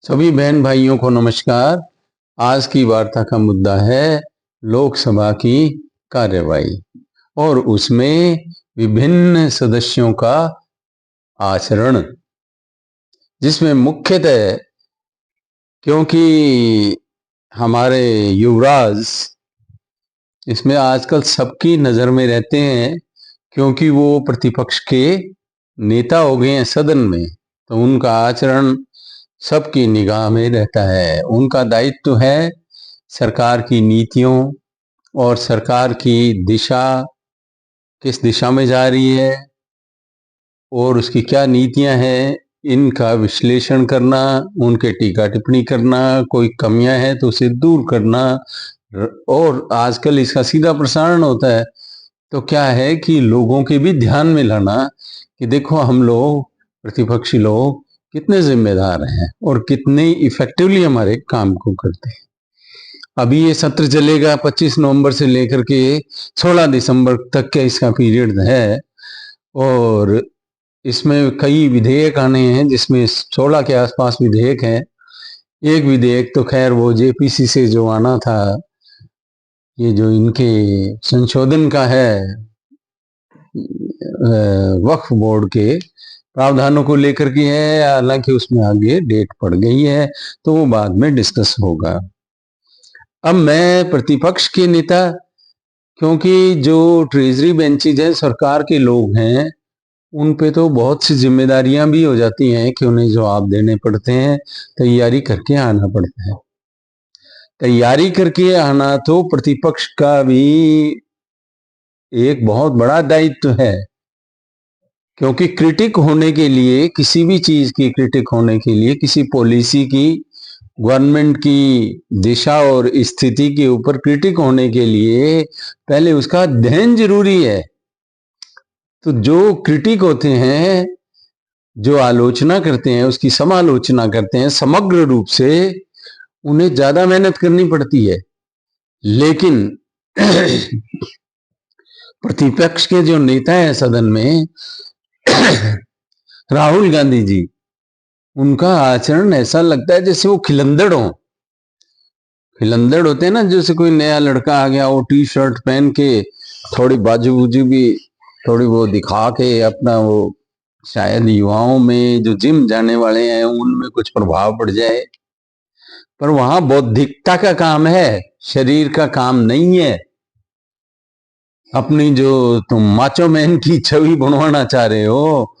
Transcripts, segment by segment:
सभी बहन भाइयों को नमस्कार। आज की वार्ता का मुद्दा है लोकसभा की कार्यवाही और उसमें विभिन्न सदस्यों का आचरण, जिसमें मुख्यतः क्योंकि हमारे युवराज इसमें आजकल सबकी नज़र में रहते हैं, क्योंकि वो प्रतिपक्ष के नेता हो गए हैं सदन में, तो उनका आचरण सबकी निगाह में रहता है। उनका दायित्व है सरकार की नीतियों और सरकार की दिशा किस दिशा में जा रही है और उसकी क्या नीतियां हैं, इनका विश्लेषण करना, उनके टीका टिप्पणी करना, कोई कमियां हैं तो उसे दूर करना। और आजकल इसका सीधा प्रसारण होता है, तो क्या है कि लोगों के भी ध्यान में लाना कि देखो हम लोग प्रतिपक्षी लोग कितने जिम्मेदार हैं और कितने इफेक्टिवली हमारे काम को करते हैं। अभी ये सत्र चलेगा 25 नवंबर से लेकर के 16 दिसंबर तक का इसका पीरियड है और इसमें कई विधेयक आने हैं, जिसमें 16 के आसपास विधेयक हैं। एक विधेयक तो खैर वो जेपीसी से जो आना था, ये जो इनके संशोधन का है वक्फ बोर्ड के प्रावधानों को लेकर के है, हालांकि उसमें आगे डेट पड़ गई है तो वो बाद में डिस्कस होगा। अब मैं प्रतिपक्ष के नेता, क्योंकि जो ट्रेजरी बेंचेज हैं सरकार के लोग हैं, उन पे तो बहुत सी जिम्मेदारियां भी हो जाती हैं कि उन्हें जवाब देने पड़ते हैं, तैयारी करके आना पड़ता है। तैयारी करके आना तो प्रतिपक्ष का भी एक बहुत बड़ा दायित्व है, क्योंकि क्रिटिक होने के लिए, किसी भी चीज की क्रिटिक होने के लिए, किसी पॉलिसी की, गवर्नमेंट की दिशा और स्थिति के ऊपर क्रिटिक होने के लिए पहले उसका अध्ययन जरूरी है। तो जो क्रिटिक होते हैं, जो आलोचना करते हैं, उसकी समालोचना करते हैं समग्र रूप से, उन्हें ज्यादा मेहनत करनी पड़ती है। लेकिन प्रतिपक्ष के जो नेता हैं सदन में राहुल गांधी जी, उनका आचरण ऐसा लगता है जैसे वो खिलंदड़ हो। खिलंदड़ होते हैं ना, जैसे कोई नया लड़का आ गया, वो टी शर्ट पहन के थोड़ी बाजू बूजू भी थोड़ी वो दिखा के अपना, वो शायद युवाओं में जो जिम जाने वाले हैं उनमें कुछ प्रभाव पड़ जाए, पर वहां बौद्धिकता का काम है, शरीर का काम नहीं है। अपनी जो तुम माचो मैन की छवि बनवाना चाह रहे हो,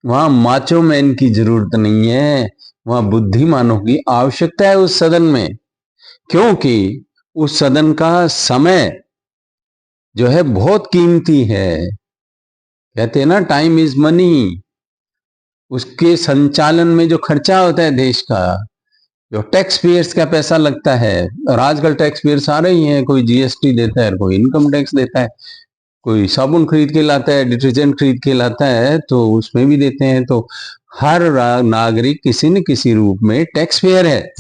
वहां माचो मैन की जरूरत नहीं है, वहां बुद्धिमानों की आवश्यकता है उस सदन में। क्योंकि उस सदन का समय जो है बहुत कीमती है। कहते हैं ना, टाइम इज मनी। उसके संचालन में जो खर्चा होता है देश का, जो टैक्स पेयर्स का पैसा लगता है, और आजकल टैक्स पेयर सारे ही हैं, कोई जीएसटी देता है, कोई इनकम टैक्स देता है, कोई साबुन खरीद के लाता है, डिटर्जेंट खरीद के लाता है तो उसमें भी देते हैं। तो हर नागरिक किसी न किसी रूप में टैक्स पेयर है,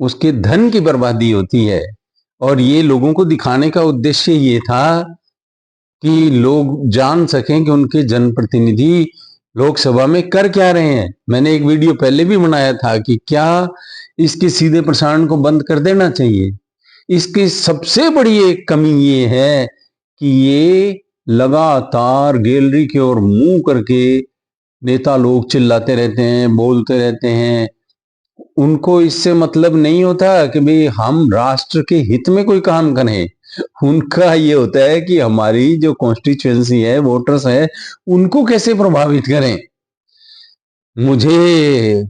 उसके धन की बर्बादी होती है। और ये लोगों को दिखाने का उद्देश्य ये था कि लोग जान सकें कि उनके जनप्रतिनिधि लोकसभा में कर क्या रहे हैं। मैंने एक वीडियो पहले भी बनाया था कि क्या इसके सीधे प्रसारण को बंद कर देना चाहिए। इसकी सबसे बड़ी एक कमी ये है कि ये लगातार गैलरी की ओर मुंह करके नेता लोग चिल्लाते रहते हैं, बोलते रहते हैं। उनको इससे मतलब नहीं होता कि भाई हम राष्ट्र के हित में कोई काम करें। उनका ये होता है कि हमारी जो कॉन्स्टिट्यूएंसी है, वोटर्स है, उनको कैसे प्रभावित करें। मुझे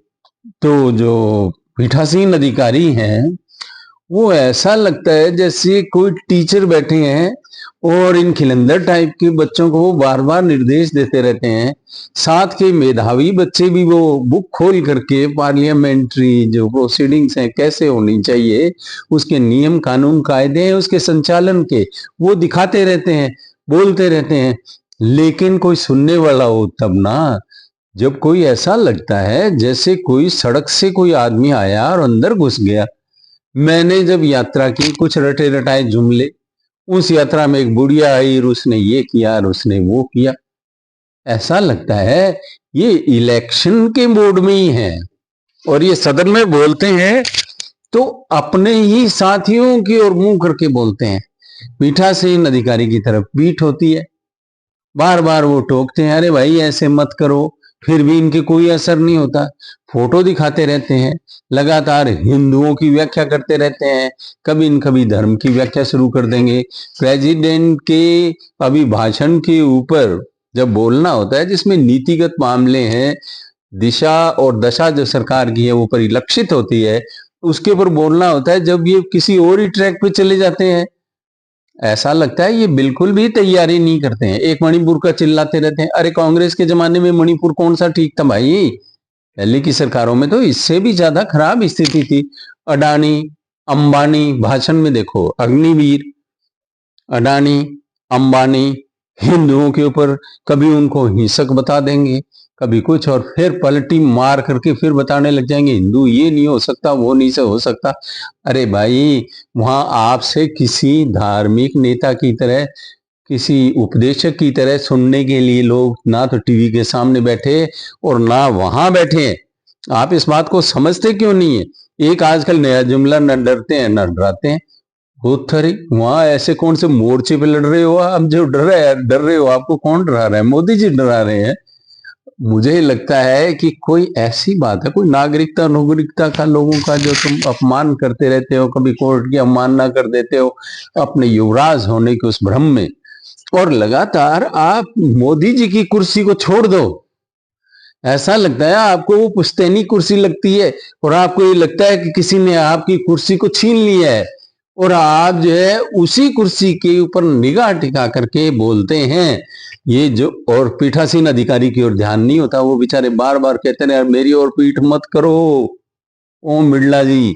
तो जो पीठासीन अधिकारी हैं, वो ऐसा लगता है जैसे कोई टीचर बैठे हैं और इन खिलंदर टाइप के बच्चों को वो बार बार निर्देश देते रहते हैं। साथ के मेधावी बच्चे भी वो बुक खोल करके पार्लियामेंट्री जो प्रोसीडिंग्स हैं कैसे होनी चाहिए, उसके नियम कानून कायदे हैं उसके संचालन के, वो दिखाते रहते हैं, बोलते रहते हैं। लेकिन कोई सुनने वाला हो तब ना, जब कोई ऐसा लगता है जैसे कोई सड़क से कोई आदमी आया और अंदर घुस गया। मैंने जब यात्रा की, कुछ रटे रटाए जुमले, उस यात्रा में एक बुढ़िया आई और उसने ये किया और उसने वो किया। ऐसा लगता है ये इलेक्शन के मोड में ही है। और ये सदन में बोलते हैं तो अपने ही साथियों की ओर मुंह करके बोलते हैं। पीठासीन अधिकारी की तरफ पीठ होती है, बार बार वो टोकते हैं, अरे भाई ऐसे मत करो, फिर भी इनके कोई असर नहीं होता। फोटो दिखाते रहते हैं, लगातार हिंदुओं की व्याख्या करते रहते हैं, कभी न कभी धर्म की व्याख्या शुरू कर देंगे। प्रेसिडेंट के अभिभाषण के ऊपर जब बोलना होता है जिसमें नीतिगत मामले हैं, दिशा और दशा जो सरकार की है वो परिलक्षित होती है, उसके ऊपर बोलना होता है, जब ये किसी और ही ट्रैक पे चले जाते हैं, ऐसा लगता है ये बिल्कुल भी तैयारी नहीं करते हैं। एक मणिपुर का चिल्लाते रहते हैं, अरे कांग्रेस के जमाने में मणिपुर कौन सा ठीक था भाई, पहले की सरकारों में तो इससे भी ज्यादा खराब स्थिति थी। अडानी अंबानी भाषण में देखो, अग्निवीर, अडानी अंबानी हिंदुओं के ऊपर कभी उनको हिंसक बता देंगे, कभी कुछ, और फिर पलटी मार करके फिर बताने लग जाएंगे हिंदू ये नहीं हो सकता, वो नहीं से हो सकता। अरे भाई, वहां आपसे किसी धार्मिक नेता की तरह, किसी उपदेशक की तरह सुनने के लिए लोग ना तो टीवी के सामने बैठे और ना वहां बैठे हैं। आप इस बात को समझते क्यों नहीं है? एक आजकल नया जुमला, न डरते हैं न डराते हैं। थरी वहां ऐसे कौन से मोर्चे पे लड़ रहे हो आप जो डर रहे हो? आपको कौन डरा रहा है? मोदी जी डरा रहे हैं। मुझे लगता है कि कोई ऐसी बात है, कोई नागरिकता नागरिकता का लोगों का जो तुम अपमान करते रहते हो, कभी कोर्ट की अवमानना कर देते हो अपने युवराज होने के उस भ्रम में, और लगातार आप मोदी जी की कुर्सी को छोड़ दो। ऐसा लगता है आपको वो पुश्तैनी कुर्सी लगती है, और आपको ये लगता है कि किसी ने आपकी कुर्सी को छीन लिया है, और आप जो है उसी कुर्सी के ऊपर निगाह टिका करके बोलते हैं। ये जो, और पीठासीन अधिकारी की ओर ध्यान नहीं होता, वो बेचारे बार बार कहते हैं मेरी ओर पीठ मत करो। ओम बिड़ला जी,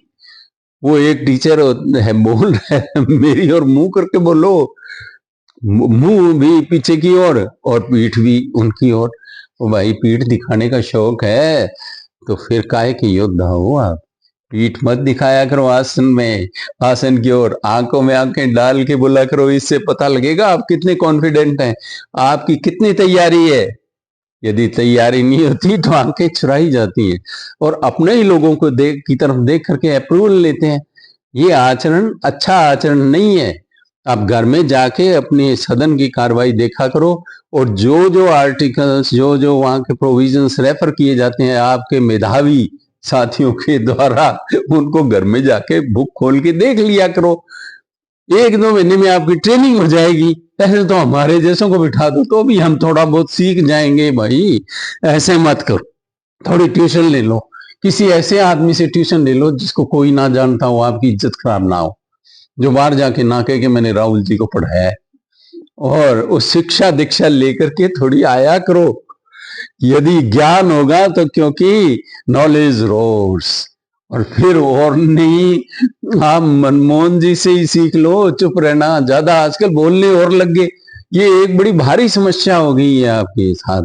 वो एक टीचर है, बोल रहे है मेरी ओर मुंह करके बोलो, मुंह भी पीछे की ओर और पीठ भी उनकी ओर। वो भाई, पीठ दिखाने का शौक है तो फिर काहे के योद्धा हो आप? पीठ मत दिखाया करो आसन में, आसन की ओर आंखों में आंखें डाल के बोला करो, इससे पता लगेगा आप कितने कॉन्फिडेंट हैं, आपकी कितनी तैयारी है। यदि तैयारी नहीं होती तो आंखें चुराई जाती हैं और अपने ही लोगों को देख की तरफ देख करके अप्रूवल लेते हैं। ये आचरण अच्छा आचरण नहीं है। आप घर में जाके अपने सदन की कार्रवाई देखा करो, और जो जो आर्टिकल्स, जो जो वहां के प्रोविजंस रेफर किए जाते हैं आपके मेधावी साथियों के द्वारा, उनको घर में जाके बुक खोल के देख लिया करो। 1-2 महीने में आपकी ट्रेनिंग हो जाएगी। ऐसे तो हमारे जैसों को बिठा दो तो भी हम थोड़ा बहुत सीख जाएंगे भाई। ऐसे मत करो, थोड़ी ट्यूशन ले लो, किसी ऐसे आदमी से ट्यूशन ले लो जिसको कोई ना जानता हो, आपकी इज्जत खराब ना हो, जो बाहर जाके ना कहे कि मैंने राहुल जी को पढ़ाया है। और उस शिक्षा दीक्षा लेकर के थोड़ी आया करो। यदि ज्ञान होगा तो, क्योंकि नॉलेज रोर्स। और फिर और नहीं, आप मनमोहन जी से ही सीख लो चुप रहना, ज्यादा आजकल बोलने और लग गए। ये एक बड़ी भारी समस्या हो गई है आपके साथ,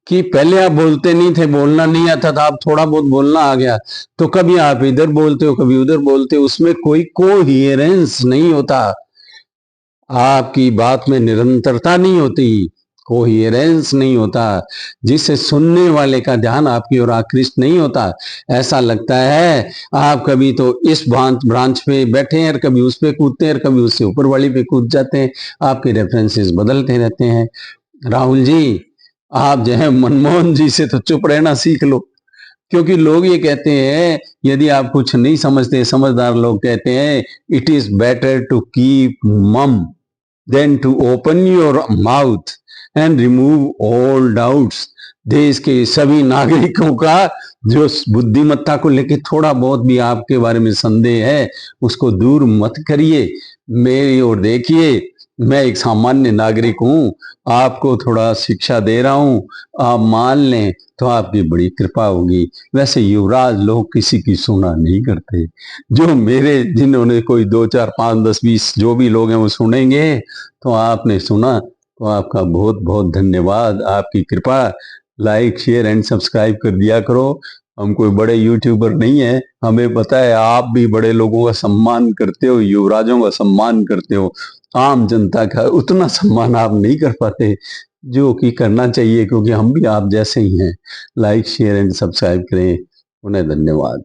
कि पहले आप बोलते नहीं थे, बोलना नहीं आता था, आप थोड़ा बहुत बोलना आ गया, तो कभी आप इधर बोलते हो कभी उधर बोलते हो, उसमें कोई कोहेरेंस नहीं होता, आपकी बात में निरंतरता नहीं होती, कोहेरेंस नहीं होता, जिससे सुनने वाले का ध्यान आपकी ओर आकृष्ट नहीं होता। ऐसा लगता है आप कभी तो इस ब्रांच पे बैठे हैं और कभी उस पे कूदते हैं और कभी उससे ऊपर वाली पे कूद जाते हैं, आपके रेफरेंसेस बदलते रहते हैं। राहुल जी, आप जो है मनमोहन जी से तो चुप रहना सीख लो, क्योंकि लोग ये कहते हैं, यदि आप कुछ नहीं समझते, समझदार लोग कहते हैं, it is better to keep mum than to open your mouth and remove all doubts. देश के सभी नागरिकों का जो बुद्धिमत्ता को लेकर थोड़ा बहुत भी आपके बारे में संदेह है, उसको दूर मत करिए, मेरी ओर देखिए। मैं एक सामान्य नागरिक हूं, आपको थोड़ा शिक्षा दे रहा हूं, आप मान लें तो आपकी बड़ी कृपा होगी। वैसे युवराज लोग किसी की सुना नहीं करते, जो मेरे, जिन्होंने कोई 2, 4, 5, 10, 20 जो भी लोग हैं वो सुनेंगे। तो आपने सुना तो आपका बहुत बहुत धन्यवाद, आपकी कृपा। लाइक शेयर एंड सब्सक्राइब कर दिया करो। हम कोई बड़े यूट्यूबर नहीं है, हमें पता है आप भी बड़े लोगों का सम्मान करते हो, युवराजों का सम्मान करते हो, आम जनता का उतना सम्मान आप नहीं कर पाते जो कि करना चाहिए, क्योंकि हम भी आप जैसे ही हैं। लाइक शेयर एंड सब्सक्राइब करें। उन्हें धन्यवाद।